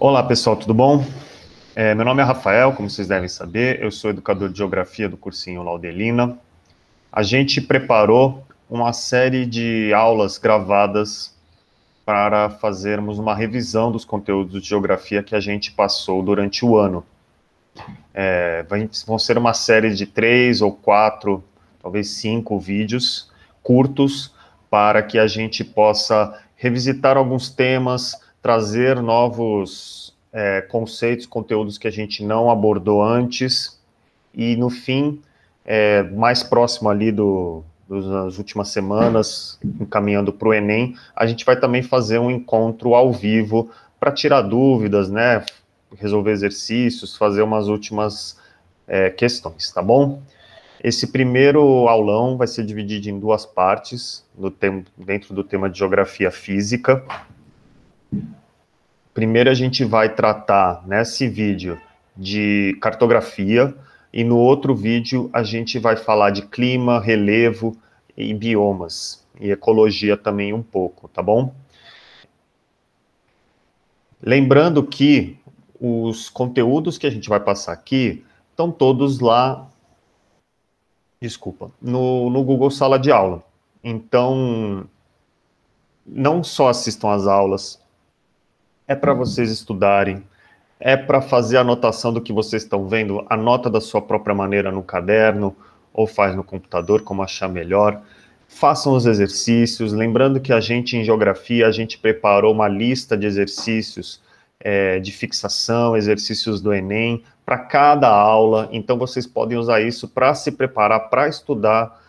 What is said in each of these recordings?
Olá pessoal, tudo bom? Meu nome é Rafael, como vocês devem saber, eu sou educador de geografia do cursinho Laudelina. A gente preparou uma série de aulas gravadas para fazermos uma revisão dos conteúdos de geografia que a gente passou durante o ano. Vão ser uma série de 3 ou 4, talvez 5 vídeos curtos para que a gente possa revisitar alguns temas, trazer novos conceitos, conteúdos que a gente não abordou antes e, no fim, mais próximo ali das últimas semanas, encaminhando para o Enem, a gente vai também fazer um encontro ao vivo para tirar dúvidas, né, resolver exercícios, fazer umas últimas questões, tá bom? Esse primeiro aulão vai ser dividido em duas partes, dentro do tema de geografia física. Primeiro a gente vai tratar, nesse vídeo, de cartografia, e no outro vídeo a gente vai falar de clima, relevo e biomas, e ecologia também um pouco, tá bom? Lembrando que os conteúdos que a gente vai passar aqui estão todos lá, no Google Sala de Aula. Então, não só assistam às aulas, é para vocês estudarem, é para fazer a anotação do que vocês estão vendo, anota da sua própria maneira no caderno, ou faz no computador, como achar melhor. Façam os exercícios, lembrando que a gente, em geografia, a gente preparou uma lista de exercícios de fixação, exercícios do Enem, para cada aula, então vocês podem usar isso para se preparar, para estudar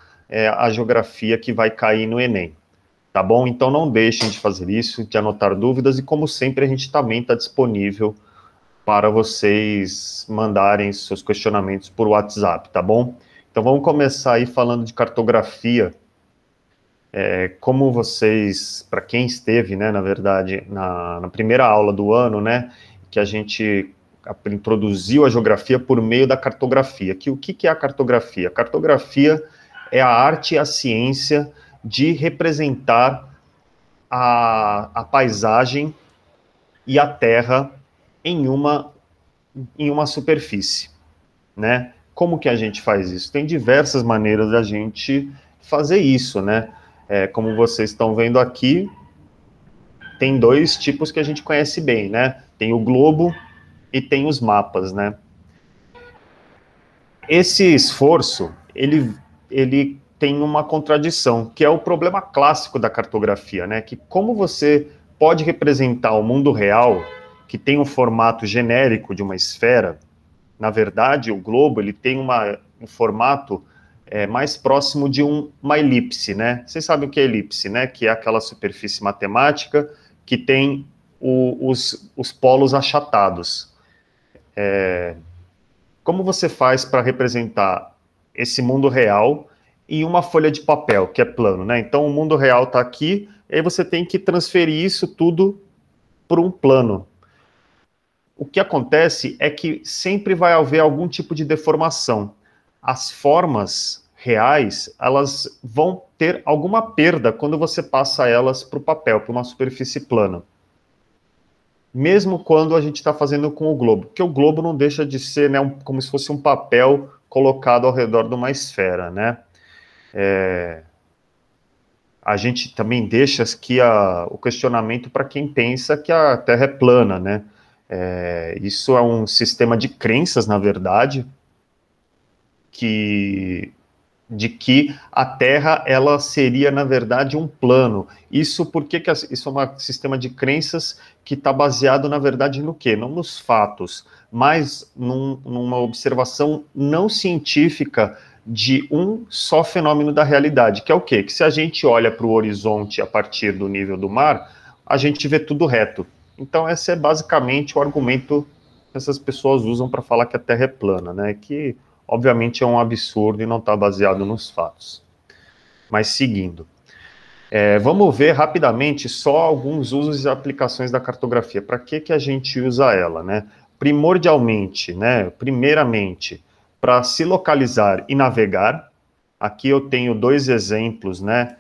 a geografia que vai cair no Enem. Tá bom? Então não deixem de fazer isso, de anotar dúvidas, e como sempre a gente também está disponível para vocês mandarem seus questionamentos por WhatsApp, tá bom? Então vamos começar aí falando de cartografia. Como vocês, para quem esteve, né, na verdade, na primeira aula do ano, né, que a gente introduziu a geografia por meio da cartografia. O que é a cartografia? A cartografia é a arte e a ciência de representar a paisagem e a terra em uma superfície, né? Como que a gente faz isso? Tem diversas maneiras da gente fazer isso, né? Como vocês estão vendo aqui, tem dois tipos que a gente conhece bem, né? Tem o globo e tem os mapas, né? Esse esforço, ele tem uma contradição, que é o problema clássico da cartografia, né? Que como você pode representar o mundo real, que tem um formato genérico de uma esfera, na verdade, o globo ele tem um formato mais próximo de uma elipse, né? Vocês sabem o que é elipse, né? Que é aquela superfície matemática que tem os polos achatados. Como você faz para representar esse mundo real em uma folha de papel, que é plano, né? Então, o mundo real está aqui, e aí você tem que transferir isso tudo para um plano. O que acontece é que sempre vai haver algum tipo de deformação. As formas reais, elas vão ter alguma perda quando você passa elas para o papel, para uma superfície plana. Mesmo quando a gente está fazendo com o globo, porque o globo não deixa de ser, né, como se fosse um papel colocado ao redor de uma esfera, né? A gente também deixa aqui o questionamento para quem pensa que a Terra é plana, né? Isso é um sistema de crenças, na verdade, de que a Terra ela seria, na verdade, um plano. Isso porque isso é um sistema de crenças que está baseado, na verdade, no quê? Não nos fatos, mas numa observação não científica de um só fenômeno da realidade, que é o quê? Que se a gente olha para o horizonte a partir do nível do mar, a gente vê tudo reto. Então, esse é basicamente o argumento que essas pessoas usam para falar que a Terra é plana, né? Que obviamente é um absurdo e não está baseado nos fatos. Mas seguindo, vamos ver rapidamente só alguns usos e aplicações da cartografia. Para que a gente usa ela, né? Primordialmente, né? Primeiramente, para se localizar e navegar. Aqui eu tenho dois exemplos, né?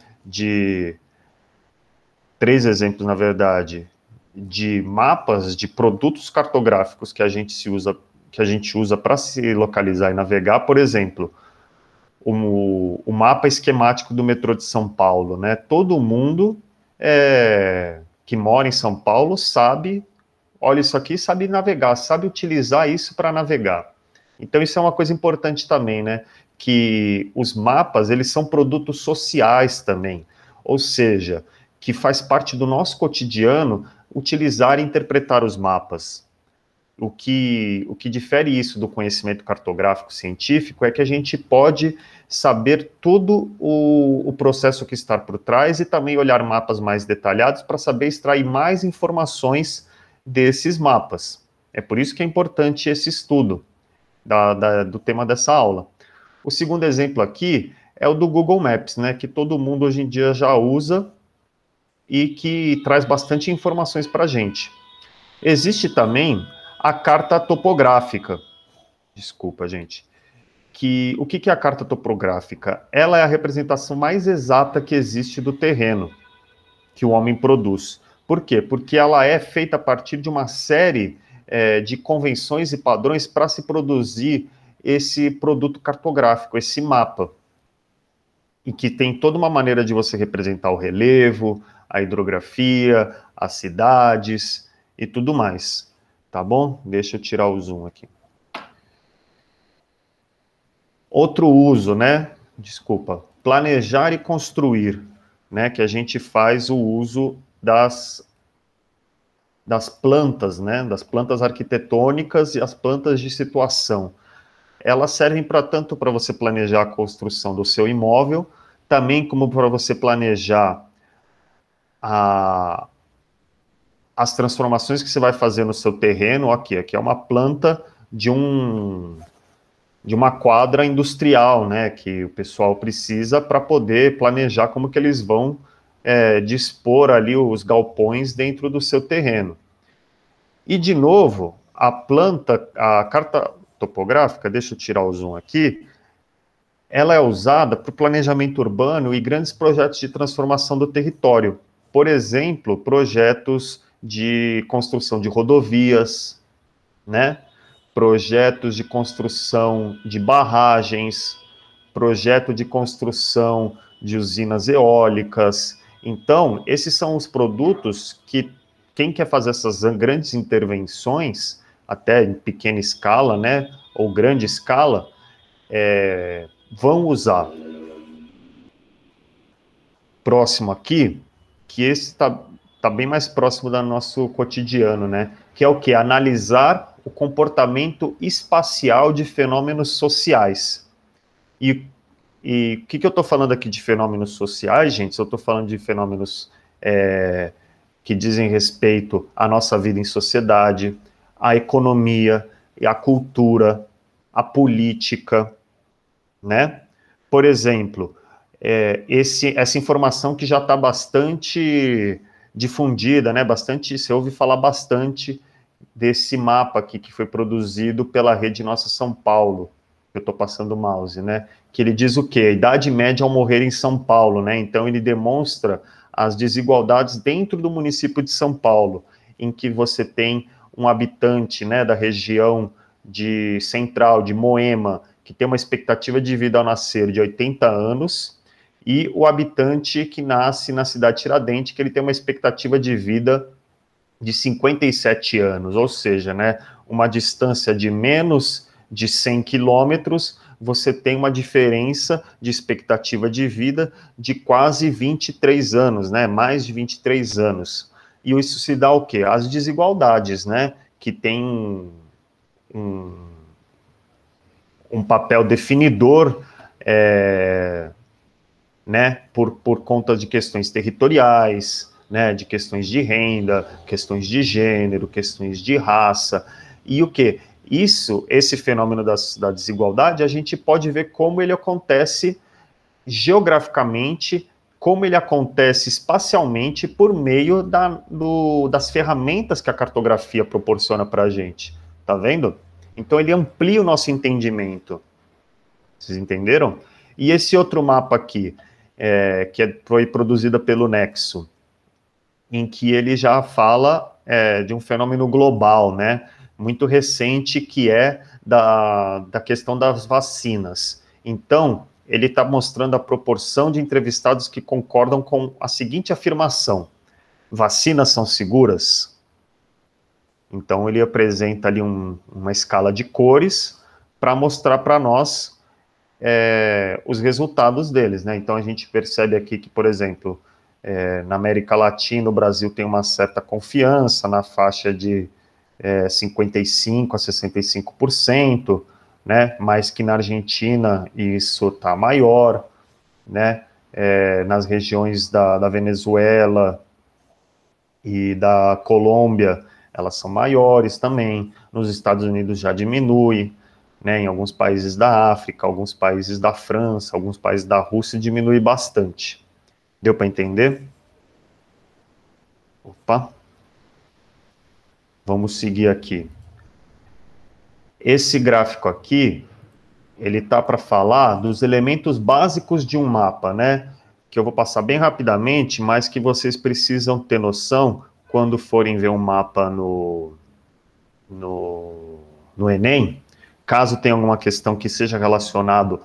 Três exemplos, na verdade, de mapas de produtos cartográficos que a gente usa para se localizar e navegar, por exemplo, o mapa esquemático do metrô de São Paulo, né? Todo mundo que mora em São Paulo sabe, olha isso aqui, sabe navegar, sabe utilizar isso para navegar. Então isso é uma coisa importante também, né? Que os mapas, eles são produtos sociais também, ou seja, que faz parte do nosso cotidiano utilizar e interpretar os mapas. O que difere isso do conhecimento cartográfico científico é que a gente pode saber todo o processo que está por trás e também olhar mapas mais detalhados para saber extrair mais informações desses mapas. É por isso que é importante esse estudo do tema dessa aula. O segundo exemplo aqui é o do Google Maps, né, que todo mundo hoje em dia já usa e que traz bastante informações para a gente. Existe também a carta topográfica. Desculpa, gente. O que é a carta topográfica? Ela é a representação mais exata que existe do terreno que o homem produz. Por quê? Porque ela é feita a partir de uma série de convenções e padrões para se produzir esse produto cartográfico, esse mapa. E que tem toda uma maneira de você representar o relevo, a hidrografia, as cidades e tudo mais. Tá bom? Deixa eu tirar o zoom aqui. Outro uso, né? Desculpa. Planejar e construir, né? Que a gente faz o uso das plantas, né? Das plantas arquitetônicas e as plantas de situação. Elas servem tanto para você planejar a construção do seu imóvel, também como para você planejar as transformações que você vai fazer no seu terreno. Aqui é uma planta de uma quadra industrial, né, que o pessoal precisa para poder planejar como que eles vão dispor ali os galpões dentro do seu terreno. E, de novo, a carta topográfica, deixa eu tirar o zoom aqui, ela é usada para o planejamento urbano e grandes projetos de transformação do território. Por exemplo, projetos de construção de rodovias, né? Projetos de construção de barragens, projeto de construção de usinas eólicas. Então, esses são os produtos que quem quer fazer essas grandes intervenções, até em pequena escala, né, ou grande escala, vão usar. Próximo aqui, que esse está bem mais próximo do nosso cotidiano, né, que é o quê? Analisar o comportamento espacial de fenômenos sociais. E o que eu estou falando aqui de fenômenos sociais, gente? Eu estou falando de fenômenos que dizem respeito à nossa vida em sociedade, à economia, à cultura, à política, né? Por exemplo, essa informação que já está bastante difundida, né? Você ouve falar bastante desse mapa aqui que foi produzido pela Rede Nossa São Paulo. Eu estou passando o mouse, né? Que ele diz o quê? A idade média ao morrer em São Paulo, né? Então ele demonstra as desigualdades dentro do município de São Paulo, em que você tem um habitante, né, da região central, de Moema, que tem uma expectativa de vida ao nascer de 80 anos, e o habitante que nasce na cidade de Tiradentes, que ele tem uma expectativa de vida de 57 anos, ou seja, né, uma distância de menos de 100 quilômetros, você tem uma diferença de expectativa de vida de quase 23 anos, né, mais de 23 anos. E isso se dá o quê? As desigualdades, né, que tem um papel definidor, né, por conta de questões territoriais, né, de questões de renda, questões de gênero, questões de raça, e o quê? Esse fenômeno da desigualdade, a gente pode ver como ele acontece geograficamente, como ele acontece espacialmente por meio das ferramentas que a cartografia proporciona para a gente, tá vendo? Então ele amplia o nosso entendimento. Vocês entenderam? E esse outro mapa aqui, foi produzido pelo Nexo, em que ele já fala de um fenômeno global, né, muito recente, que é da questão das vacinas. Então, ele está mostrando a proporção de entrevistados que concordam com a seguinte afirmação: vacinas são seguras? Então, ele apresenta ali uma escala de cores para mostrar para nós os resultados deles, né? Então, a gente percebe aqui que, por exemplo, na América Latina, o Brasil tem uma certa confiança na faixa de 55% a 65%, né? Mais que na Argentina isso está maior, né? Nas regiões da Venezuela e da Colômbia, elas são maiores também. Nos Estados Unidos já diminui, né? Em alguns países da África, alguns países da França, alguns países da Rússia diminui bastante. Deu para entender? Opa, vamos seguir aqui. Esse gráfico aqui, ele tá para falar dos elementos básicos de um mapa, né? Que eu vou passar bem rapidamente, mas que vocês precisam ter noção quando forem ver um mapa no Enem, caso tenha alguma questão que seja relacionado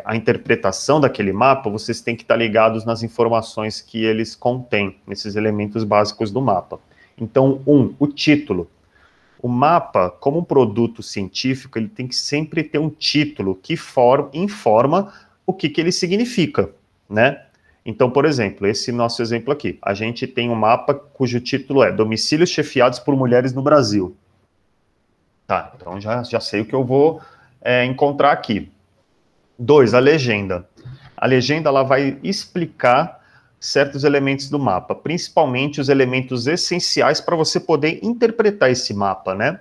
à interpretação daquele mapa, vocês têm que estar ligados nas informações que eles contêm, nesses elementos básicos do mapa. Então, o título. O mapa, como um produto científico, ele tem que sempre ter um título que informa o que ele significa, né? Então, por exemplo, esse nosso exemplo aqui, a gente tem um mapa cujo título é Domicílios chefiados por mulheres no Brasil. Tá, então já sei o que eu vou encontrar aqui. 2, a legenda. A legenda ela vai explicar certos elementos do mapa, principalmente os elementos essenciais para você poder interpretar esse mapa, né?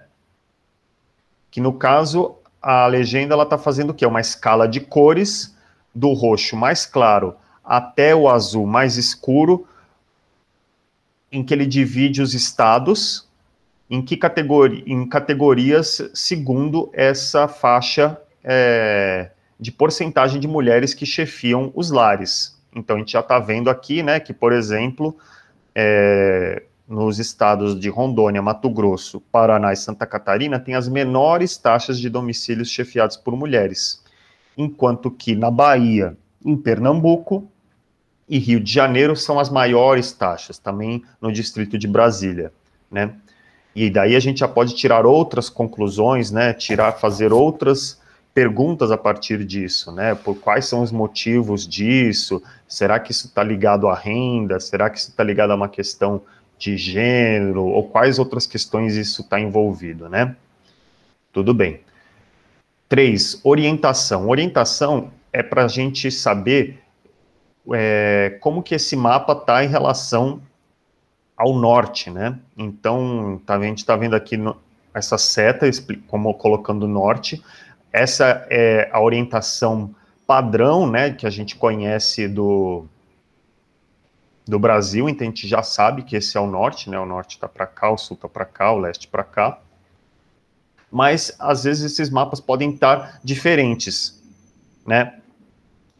Que no caso, a legenda ela está fazendo o quê? Uma escala de cores, do roxo mais claro até o azul mais escuro, em que ele divide os estados em categorias segundo essa faixa de porcentagem de mulheres que chefiam os lares. Então, a gente já está vendo aqui, né, que, por exemplo, nos estados de Rondônia, Mato Grosso, Paraná e Santa Catarina, tem as menores taxas de domicílios chefiados por mulheres, enquanto que na Bahia, em Pernambuco e Rio de Janeiro são as maiores taxas, também no distrito de Brasília, né? E daí a gente já pode tirar outras conclusões, né? Fazer outras perguntas a partir disso, né? Por quais são os motivos disso? Será que isso está ligado à renda? Será que isso está ligado a uma questão de gênero? Ou quais outras questões isso está envolvido, né? Tudo bem. 3, orientação. Orientação é para a gente saber como que esse mapa está em relação ao norte, né? Então, a gente está vendo aqui essa seta, como colocando norte. Essa é a orientação padrão, né, que a gente conhece do Brasil, então a gente já sabe que esse é o norte, né? O norte está para cá, o sul está para cá, o leste para cá. Mas, às vezes, esses mapas podem estar diferentes, né?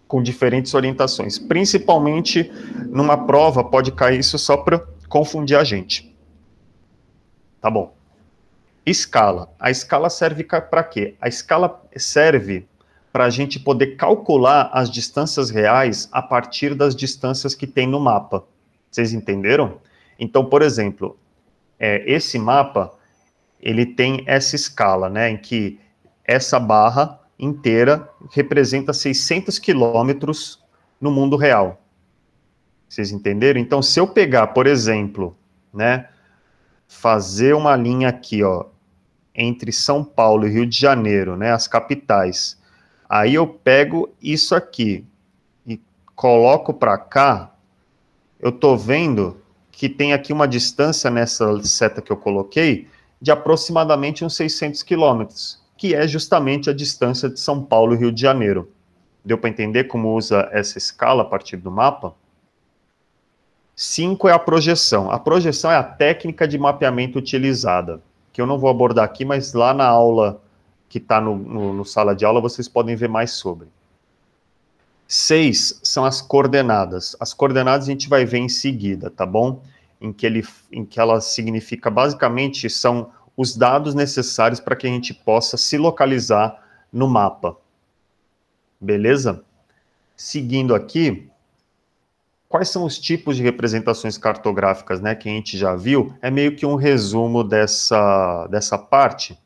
Com diferentes orientações. Principalmente, numa prova, pode cair isso só para confundir a gente. Tá bom. Escala. A escala serve para quê? A escala serve para a gente poder calcular as distâncias reais a partir das distâncias que tem no mapa. Vocês entenderam? Então, por exemplo, esse mapa, ele tem essa escala, né, em que essa barra inteira representa 600 quilômetros no mundo real. Vocês entenderam? Então, se eu pegar, por exemplo, né, fazer uma linha aqui, ó, entre São Paulo e Rio de Janeiro, né, as capitais, aí eu pego isso aqui e coloco para cá, eu tô vendo que tem aqui uma distância nessa seta que eu coloquei de aproximadamente uns 600 quilômetros, que é justamente a distância de São Paulo e Rio de Janeiro. Deu para entender como usa essa escala a partir do mapa? 5 é a projeção. A projeção é a técnica de mapeamento utilizada, que eu não vou abordar aqui, mas lá na aula que está no sala de aula vocês podem ver mais sobre. 6 são as coordenadas. As coordenadas a gente vai ver em seguida, tá bom? Em que ela significa, basicamente, são os dados necessários para que a gente possa se localizar no mapa. Beleza? Seguindo aqui, quais são os tipos de representações cartográficas, né, que a gente já viu? É meio que um resumo dessa parte,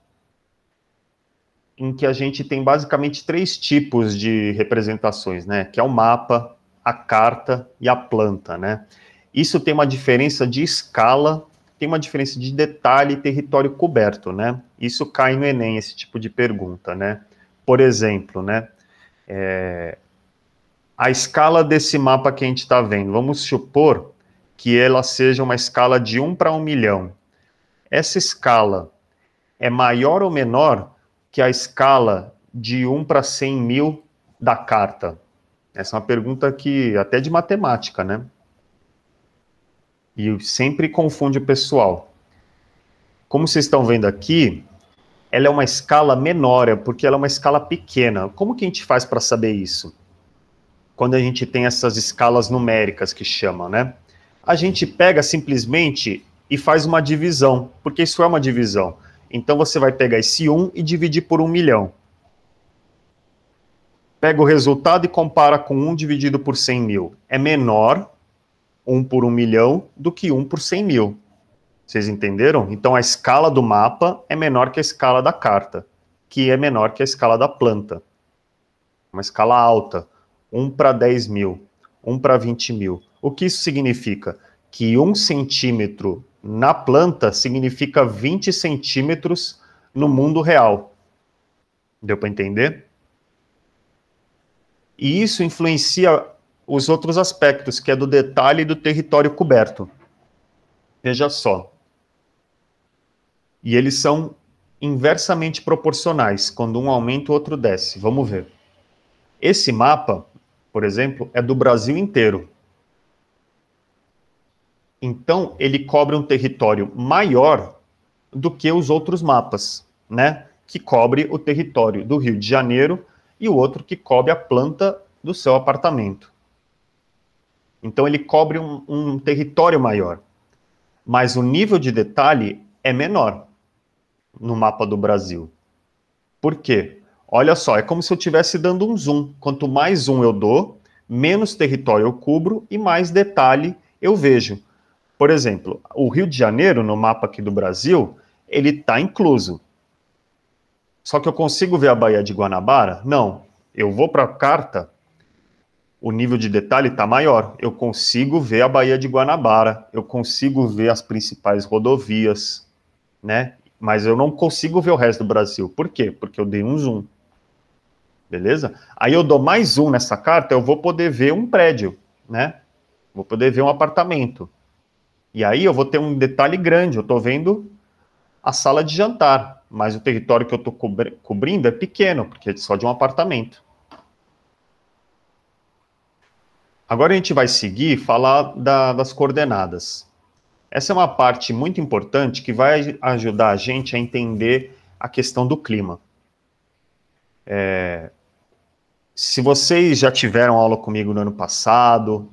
em que a gente tem basicamente 3 tipos de representações, né, que é o mapa, a carta e a planta, né. Isso tem uma diferença de escala, tem uma diferença de detalhe e território coberto, né. Isso cai no Enem, esse tipo de pergunta, né. Por exemplo, né, a escala desse mapa que a gente está vendo, vamos supor que ela seja uma escala de 1 para 1 milhão. Essa escala é maior ou menor que a escala de 1 para 100 mil da carta? Essa é uma pergunta que até de matemática, né? E sempre confunde o pessoal. Como vocês estão vendo aqui, ela é uma escala menor, porque ela é uma escala pequena. Como que a gente faz para saber isso? Quando a gente tem essas escalas numéricas que chamam, né? A gente pega simplesmente e faz uma divisão, porque isso é uma divisão. Então você vai pegar esse 1 e dividir por 1 milhão. Pega o resultado e compara com 1 dividido por 100 mil. É menor 1 por 1 milhão do que 1 por 100 mil. Vocês entenderam? Então a escala do mapa é menor que a escala da carta, que é menor que a escala da planta. Uma escala alta, 1 para 10 mil, 1 para 20 mil. O que isso significa? Que 1 centímetro na planta significa 20 centímetros no mundo real. Deu para entender? E isso influencia os outros aspectos, que é do detalhe e do território coberto. Veja só. E eles são inversamente proporcionais. Quando um aumenta, o outro desce. Vamos ver. Esse mapa, por exemplo, é do Brasil inteiro. Então, ele cobre um território maior do que os outros mapas, né? Que cobre o território do Rio de Janeiro e o outro que cobre a planta do seu apartamento. Então, ele cobre um território maior. Mas o nível de detalhe é menor no mapa do Brasil. Por quê? Olha só, é como se eu estivesse dando um zoom. Quanto mais zoom eu dou, menos território eu cubro e mais detalhe eu vejo. Por exemplo, o Rio de Janeiro, no mapa aqui do Brasil, ele está incluso. Só que eu consigo ver a Baía de Guanabara? Não. Eu vou para a carta, o nível de detalhe está maior. Eu consigo ver a Baía de Guanabara, eu consigo ver as principais rodovias, né? Mas eu não consigo ver o resto do Brasil. Por quê? Porque eu dei um zoom. Beleza? Aí eu dou mais zoom nessa carta, eu vou poder ver um prédio, né? Vou poder ver um apartamento. E aí eu vou ter um detalhe grande, eu estou vendo a sala de jantar, mas o território que eu estou cobrindo é pequeno, porque é só de um apartamento. Agora a gente vai seguir e falar das coordenadas. Essa é uma parte muito importante que vai ajudar a gente a entender a questão do clima. Se vocês já tiveram aula comigo no ano passado,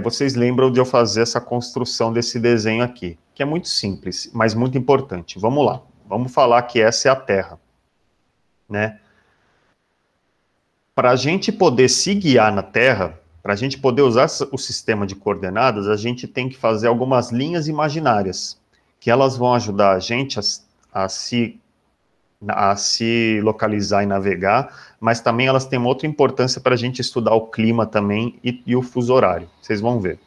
vocês lembram de eu fazer essa construção desse desenho aqui, que é muito simples, mas muito importante. Vamos lá, vamos falar que essa é a Terra, né? Para a gente poder se guiar na Terra, para a gente poder usar o sistema de coordenadas, a gente tem que fazer algumas linhas imaginárias, que elas vão ajudar a gente a se localizar e navegar, mas também elas têm uma outra importância para a gente estudar o clima também e o fuso horário. Vocês vão ver.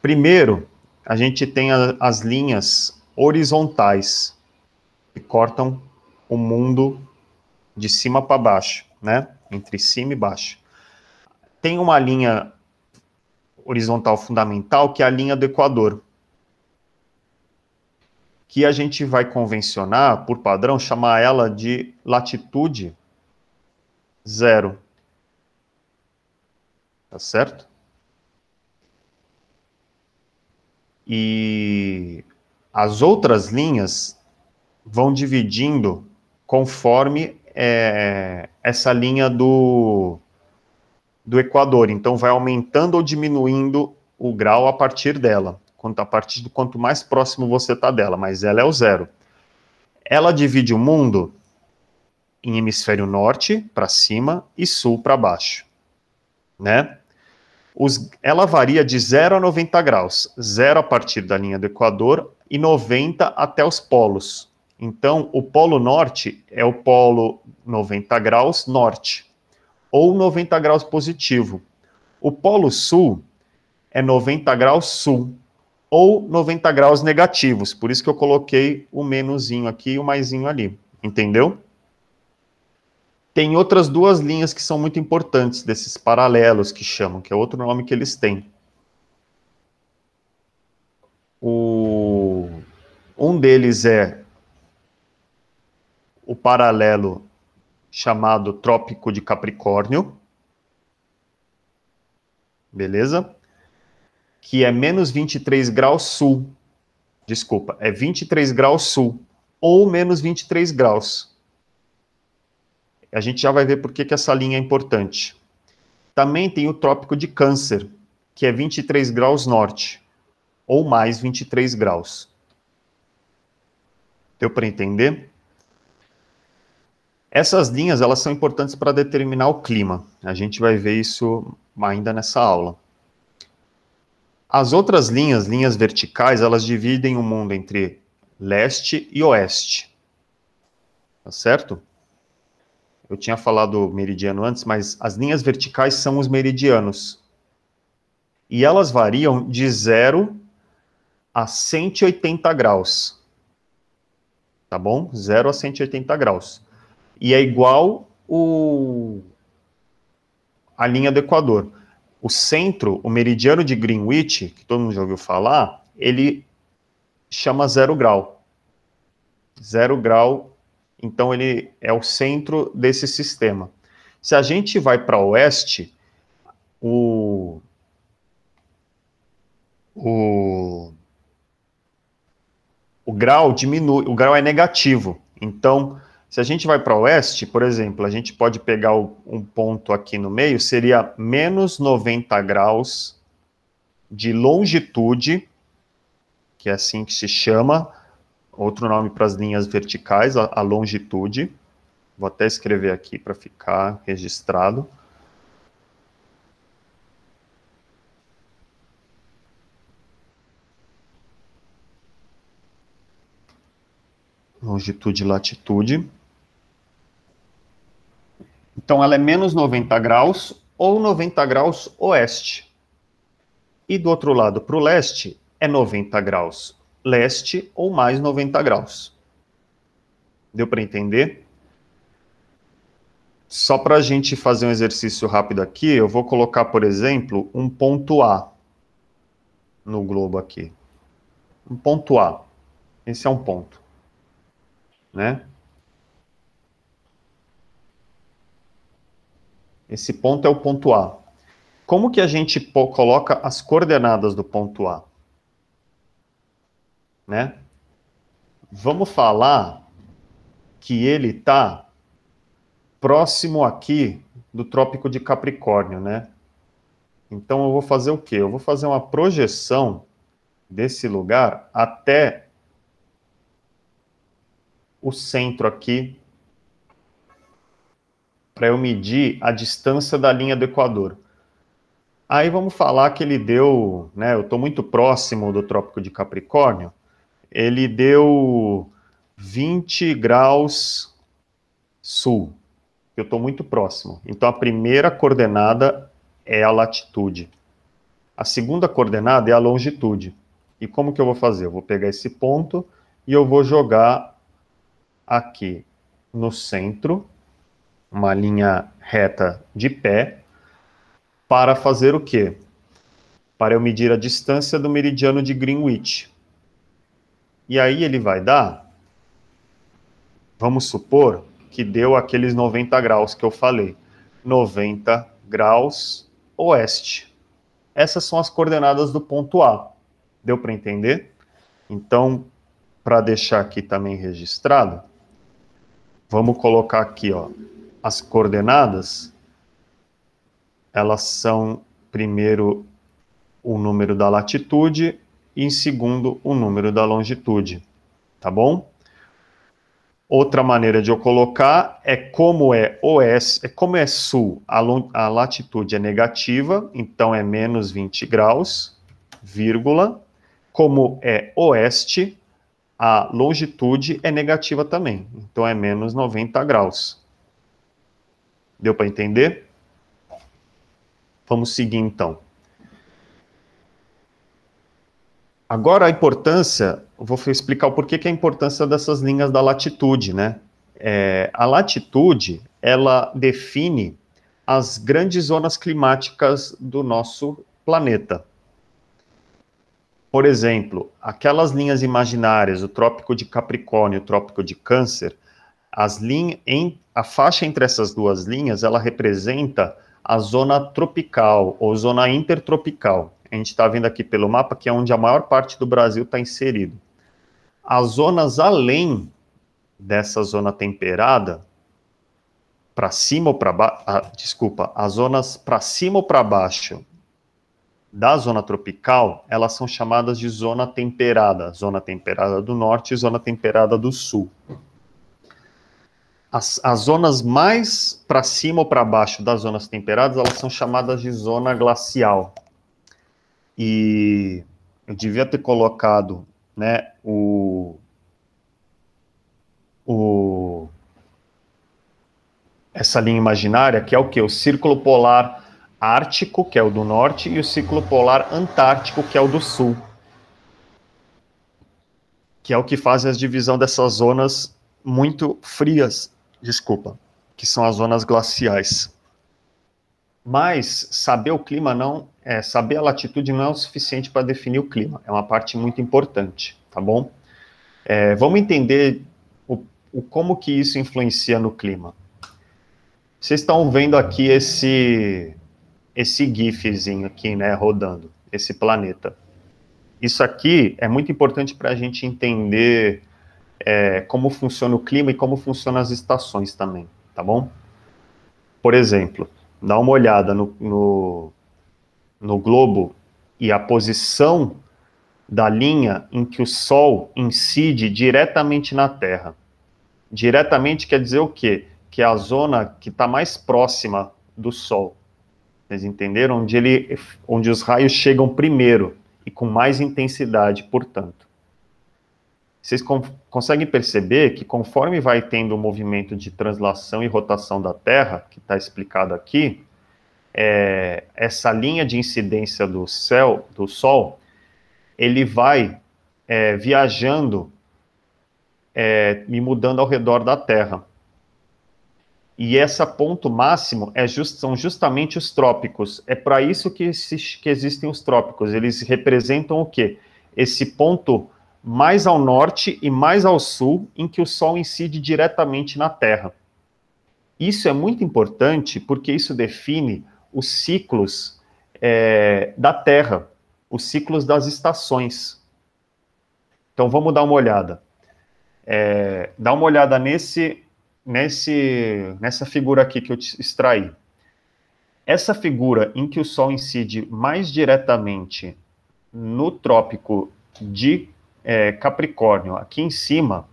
Primeiro, a gente tem as linhas horizontais, que cortam o mundo de cima para baixo, né? Entre cima e baixo. Tem uma linha horizontal fundamental, que é a linha do Equador, que a gente vai convencionar, por padrão, chamar ela de latitude 0. Tá certo? E as outras linhas vão dividindo conforme essa linha do do Equador. Então, vai aumentando ou diminuindo o grau a partir dela, a partir do quanto mais próximo você está dela, mas ela é o zero. Ela divide o mundo em hemisfério norte, para cima, e sul, para baixo, né? Ela varia de 0 a 90 graus, 0 a partir da linha do Equador e 90 até os polos. Então, o polo norte é o polo 90 graus norte, ou 90 graus positivo. O polo sul é 90 graus sul, ou 90 graus negativos, por isso que eu coloquei o menuzinho aqui e o maisinho ali, entendeu? Tem outras duas linhas que são muito importantes, desses paralelos que chamam, que é outro nome que eles têm. Um deles é o paralelo chamado Trópico de Capricórnio, beleza? Que é menos 23 graus sul. Desculpa, é 23 graus sul, ou menos 23 graus. A gente já vai ver por que essa linha é importante. Também tem o Trópico de Câncer, que é 23 graus norte, ou mais 23 graus. Deu para entender? Essas linhas, elas são importantes para determinar o clima. A gente vai ver isso ainda nessa aula. As outras linhas, linhas verticais, elas dividem o mundo entre leste e oeste. Tá certo? Eu tinha falado meridiano antes, mas as linhas verticais são os meridianos. E elas variam de 0 a 180 graus. Tá bom? 0 a 180 graus. E é igual a linha do Equador. O centro, o meridiano de Greenwich, que todo mundo já ouviu falar, ele chama 0 grau. 0 grau, então ele é o centro desse sistema. Se a gente vai para oeste, o grau diminui, o grau é negativo. Então, se a gente vai para oeste, por exemplo, a gente pode pegar um ponto aqui no meio, seria menos 90 graus de longitude, que é assim que se chama, outro nome para as linhas verticais, a longitude. Vou até escrever aqui para ficar registrado. Longitude e latitude. Então, ela é menos 90 graus ou 90 graus oeste. E do outro lado, para o leste, é 90 graus leste ou mais 90 graus. Deu para entender? Só para a gente fazer um exercício rápido aqui, eu vou colocar, por exemplo, um ponto A no globo aqui. Um ponto A. Esse é um ponto, né? Esse ponto é o ponto A. Como que a gente coloca as coordenadas do ponto A? Né? Vamos falar que ele está próximo aqui do Trópico de Capricórnio, né? Então eu vou fazer o quê? Eu vou fazer uma projeção desse lugar até o centro aqui, para eu medir a distância da linha do Equador. Aí vamos falar que ele deu, né, eu estou muito próximo do Trópico de Capricórnio, ele deu 20 graus sul, eu estou muito próximo. Então a primeira coordenada é a latitude. A segunda coordenada é a longitude. E como que eu vou fazer? Eu vou pegar esse ponto e eu vou jogar aqui no centro, uma linha reta de pé, para fazer o quê? Para eu medir a distância do meridiano de Greenwich. E aí ele vai dar, vamos supor, que deu aqueles 90 graus que eu falei. 90 graus oeste. Essas são as coordenadas do ponto A. Deu para entender? Então, para deixar aqui também registrado, vamos colocar aqui, ó, as coordenadas elas são, primeiro, o número da latitude e, em segundo, o número da longitude, tá bom? Outra maneira de eu colocar é como é oeste, como é sul, a latitude é negativa, então é menos 20 graus, vírgula. Como é oeste, a longitude é negativa também, então é menos 90 graus. Deu para entender? Vamos seguir então. Agora a importância, vou explicar o porquê que é a importância dessas linhas da latitude, né? A latitude, ela define as grandes zonas climáticas do nosso planeta. Por exemplo, aquelas linhas imaginárias, o Trópico de Capricórnio e o Trópico de Câncer, a faixa entre essas duas linhas, ela representa a zona tropical ou zona intertropical. A gente está vendo aqui pelo mapa que é onde a maior parte do Brasil está inserido. As zonas além dessa zona temperada, para cima ou para baixo, as zonas para cima ou para baixo da zona tropical, elas são chamadas de zona temperada do norte e zona temperada do sul. As zonas mais para cima ou para baixo das zonas temperadas, elas são chamadas de zona glacial. E eu devia ter colocado, né, essa linha imaginária, que é o quê? O Círculo Polar Ártico, que é o do norte, e o Círculo Polar Antártico, que é o do sul. Que é o que faz a divisão dessas zonas muito frias, que são as zonas glaciais. Mas saber o clima saber a latitude não é o suficiente para definir o clima, é uma parte muito importante, tá bom? Vamos entender como que isso influencia no clima. Vocês estão vendo aqui esse GIFzinho aqui, né, rodando, esse planeta. Isso aqui é muito importante para a gente entender como funciona o clima e como funcionam as estações também, tá bom? Por exemplo, dá uma olhada no globo e a posição da linha em que o Sol incide diretamente na Terra. Diretamente quer dizer o quê? Que é a zona que está mais próxima do Sol. Vocês entenderam? Onde os raios chegam primeiro e com mais intensidade, portanto. Vocês conseguem perceber que conforme vai tendo o movimento de translação e rotação da Terra, que está explicado aqui, essa linha de incidência do Sol, ele vai viajando e mudando ao redor da Terra. E esse ponto máximo são justamente os trópicos. É para isso que existem os trópicos. Eles representam o quê? Esse ponto mais ao norte e mais ao sul, em que o Sol incide diretamente na Terra. Isso é muito importante porque isso define os ciclos da Terra, os ciclos das estações. Então vamos dar uma olhada. Dá uma olhada nessa figura aqui que eu te extraí. Essa figura em que o Sol incide mais diretamente no Trópico de Capricórnio, aqui em cima,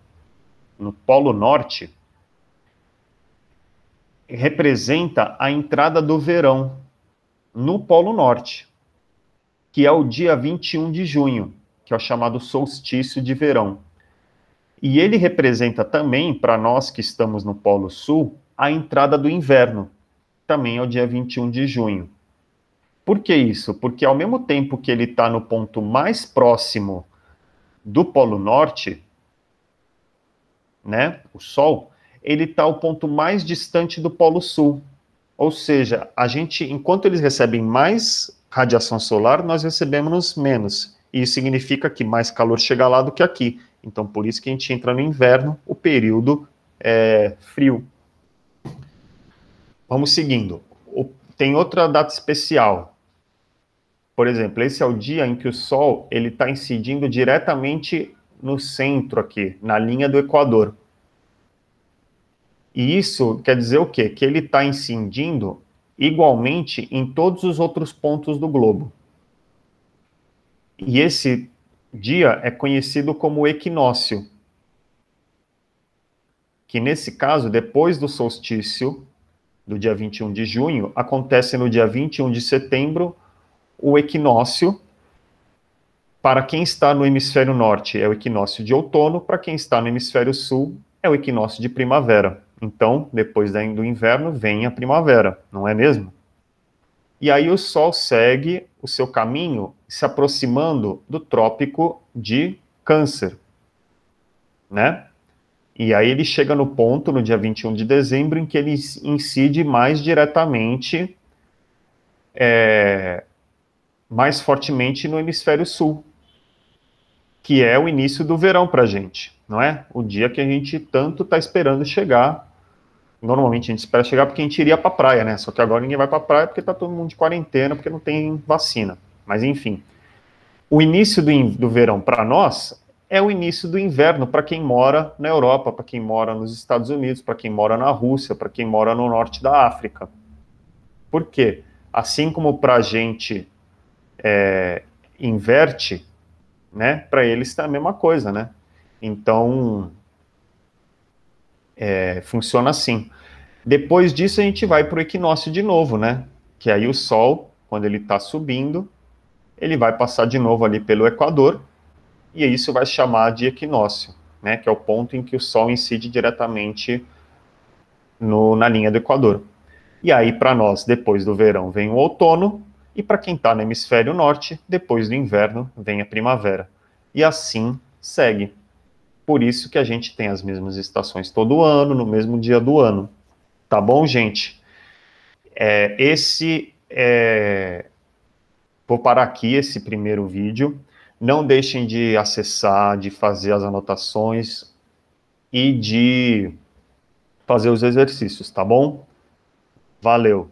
no Polo Norte, representa a entrada do verão no Polo Norte, que é o dia 21 de junho, que é o chamado solstício de verão. E ele representa também, para nós que estamos no Polo Sul, a entrada do inverno, também é o dia 21 de junho. Por que isso? Porque ao mesmo tempo que ele está no ponto mais próximo do Polo Norte, né, o Sol, ele está ao ponto mais distante do Polo Sul. Ou seja, enquanto eles recebem mais radiação solar, nós recebemos menos. E isso significa que mais calor chega lá do que aqui. Então, por isso que a gente entra no inverno, o período frio. Vamos seguindo. Tem outra data especial. Por exemplo, esse é o dia em que o Sol está incidindo diretamente no centro aqui, na linha do Equador. E isso quer dizer o quê? Que ele está incidindo igualmente em todos os outros pontos do globo. E esse dia é conhecido como equinócio, que nesse caso, depois do solstício, do dia 21 de junho, acontece no dia 21 de setembro, o equinócio. Para quem está no hemisfério norte, é o equinócio de outono, para quem está no hemisfério sul, é o equinócio de primavera. Então, depois do inverno, vem a primavera, não é mesmo? E aí o Sol segue o seu caminho se aproximando do trópico de Câncer, né? E aí ele chega no ponto, no dia 21 de dezembro, em que ele incide mais diretamente, mais fortemente no hemisfério sul, que é o início do verão para a gente, não é? O dia que a gente tanto está esperando chegar. Normalmente a gente espera chegar porque a gente iria para a praia, né? Só que agora ninguém vai para a praia porque está todo mundo de quarentena, porque não tem vacina. Mas enfim, o início do verão para nós é o início do inverno para quem mora na Europa, para quem mora nos Estados Unidos, para quem mora na Rússia, para quem mora no norte da África. Por quê? Assim como para a gente inverte, né? Para eles é a mesma coisa, né? Então, funciona assim. Depois disso, a gente vai para o equinócio de novo, né? Que aí o Sol, quando ele está subindo, ele vai passar de novo ali pelo Equador, e isso vai chamar de equinócio, né? Que é o ponto em que o Sol incide diretamente na linha do Equador. E aí, para nós, depois do verão, vem o outono, e para quem está no hemisfério norte, depois do inverno, vem a primavera. E assim segue. Por isso que a gente tem as mesmas estações todo ano, no mesmo dia do ano. Tá bom, gente? Vou parar aqui esse primeiro vídeo. Não deixem de acessar, de fazer as anotações e de fazer os exercícios, tá bom? Valeu!